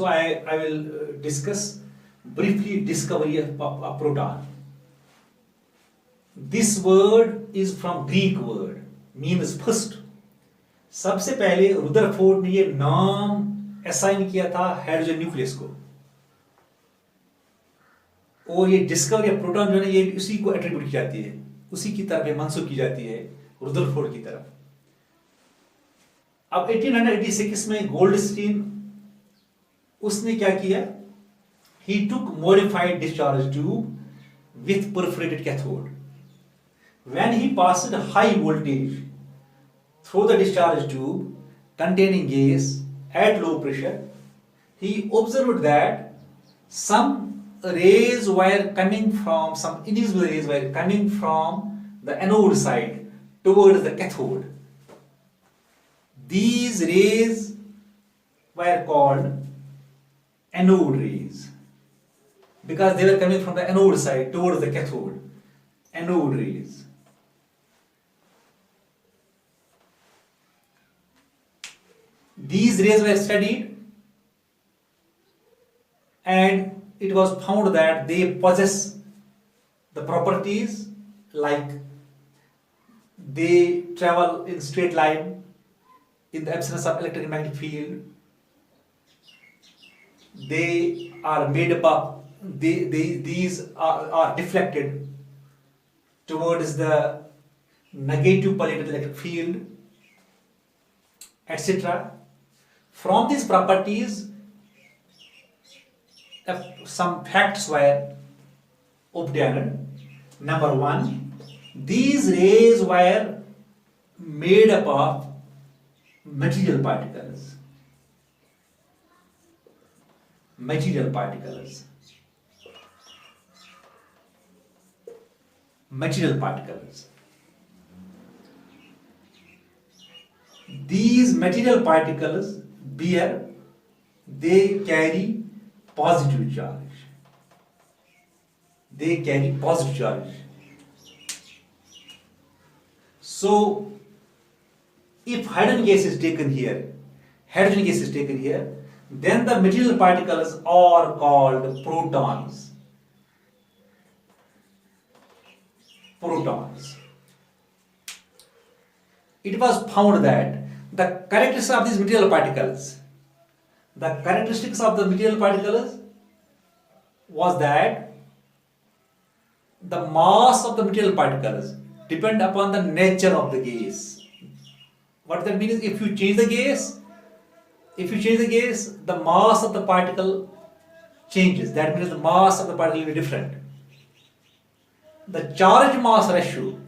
So I will discuss briefly discovery of a proton. This word is from Greek word, means first. सबसे पहले Rutherford ने ये नाम assign किया था हाइड्रोजन न्यूक्लियस को, और ये डिस्कवरी ऑफ प्रोटॉन जो है ये उसी को एट्रीब्यूट की जाती है, उसी की तरफ मंसूब की जाती है, रुदरफोर्ड की तरफ। अब 1886 में गोल्डस्टीन उसने क्या किया, he took modified discharge tube with perforated cathode. When he passed high voltage through the discharge tube containing gas at low pressure, he observed that some rays were coming from, some invisible rays were coming from the anode side towards the cathode. These rays were called anode rays because they were coming from the anode side towards the cathode. Anode rays. These rays were studied and it was found that they possess the properties like they travel in straight line in the absence of electric and magnetic field. They are made up of, these are deflected towards the negative polarity electric field, etc. From these properties, some facts were obtained. Number one, these rays were made up of material particles. Material particles. Material particles. These material particles they carry positive charge. They carry positive charge. So, if hydrogen gas is taken here, then the material particles are called protons. Protons. It was found that the characteristics of these material particles, was that the mass of the material particles depend upon the nature of the gas. What that means is, if you change the gas, the mass of the particle changes. That means the mass of the particle will be different. The charge mass ratio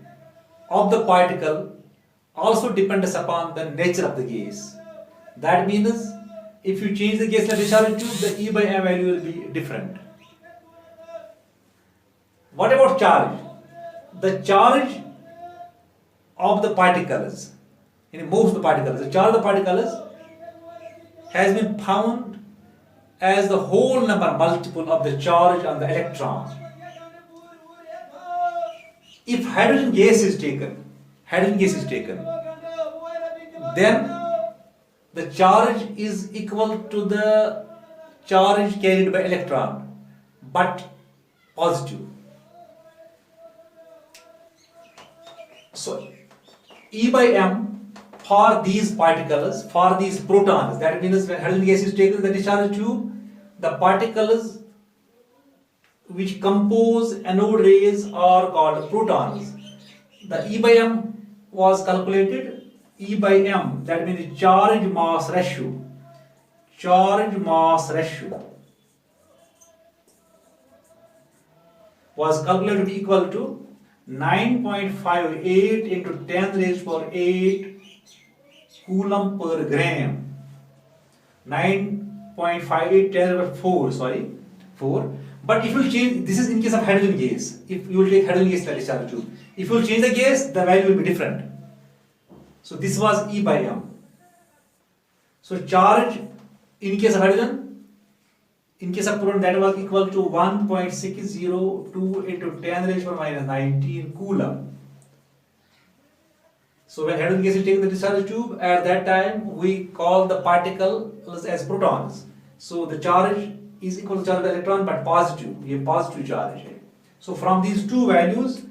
of the particle also depends upon the nature of the gas. That means if you change the gas in the discharge tube, the E by M value will be different. What about charge? The charge of the particles, in most of the particles, the charge of the particles has been found as the whole number multiple of the charge on the electron. If hydrogen gas is taken, then the charge is equal to the charge carried by electron, but positive. So, E by M for these particles, for these protons, that means when hydrogen gas is taken in the discharge tube, the particles which compose anode rays are called protons. The E by M was calculated. E by M, that means charge mass ratio. Charge mass ratio was calculated to be equal to 9.58 into 10 raised to power 8 coulomb per gram. 9.58 10 to the power 4. But if you change, this is in case of hydrogen gas. If you will take hydrogen gas in the discharge tube, if you will change the gas, the value will be different. So this was E by M. So charge in case of hydrogen, in case of proton, that was equal to 1.602 into 10 raised to the minus 19 coulomb. So when hydrogen gas is taken in the discharge tube, at that time we call the particles as protons. So the charge is equal to charge of the electron but positive. ये positive charge है. So from these two values,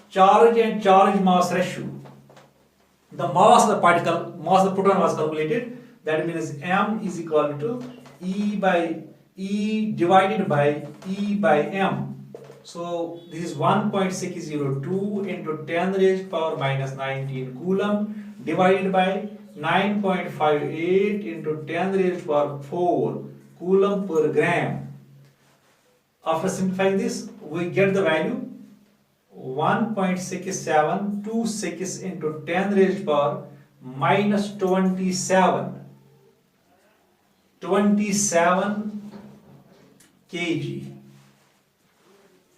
charge and charge mass ratio, the mass of the particle, mass of the proton was calculated. That means m is equal to E divided by E by m. So this is 1.602 into 10 raised power minus 19 coulomb divided by 9.58 into 10 raised power 4 coulomb per gram. After simplifying this, we get the value 1.6726 into 10 raised power minus 27 kg,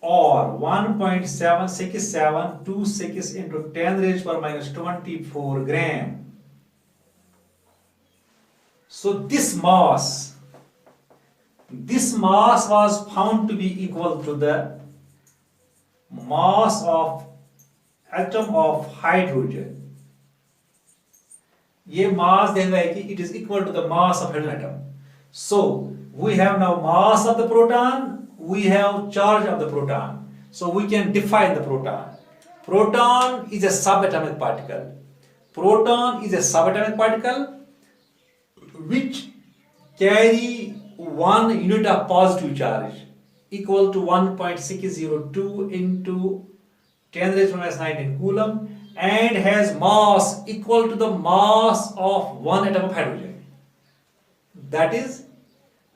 or 1.76726 into 10 raised power minus 24 gram. So this mass was found to be equal to the mass of atom of hydrogen. ये mass देखना है कि it is equal to the mass of hydrogen atom. So we have now mass of the proton, we have charge of the proton. So we can define the proton. Proton is a subatomic particle. Proton is a subatomic particle which carry 1 unit of positive charge equal to 1.602 into 10 raised to minus 19 coulomb and has mass equal to the mass of 1 atom of hydrogen. That is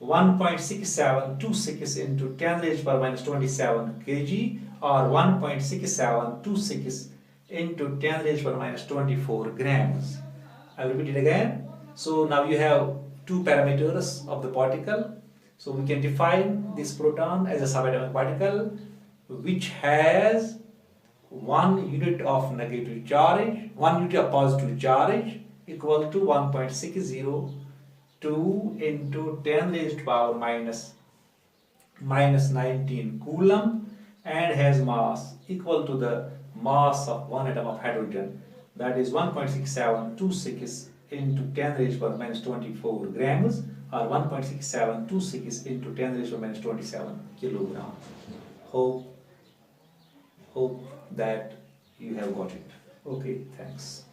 1.6726 into 10 raised to minus 27 kg, or 1.6726 into 10 raised to minus 24 grams. I will repeat it again. So now you have two parameters of the particle. So we can define this proton as a subatomic particle which has 1 unit of negative charge, 1 unit of positive charge equal to 1.602 into 10 raised to power minus 19 coulomb and has mass equal to the mass of 1 atom of hydrogen, that is 1.6726 into 10 raised to power minus 24 grams, or 1.6726 into 10 raised to minus 27 kilogram. Hope that you have got it. Okay, thanks.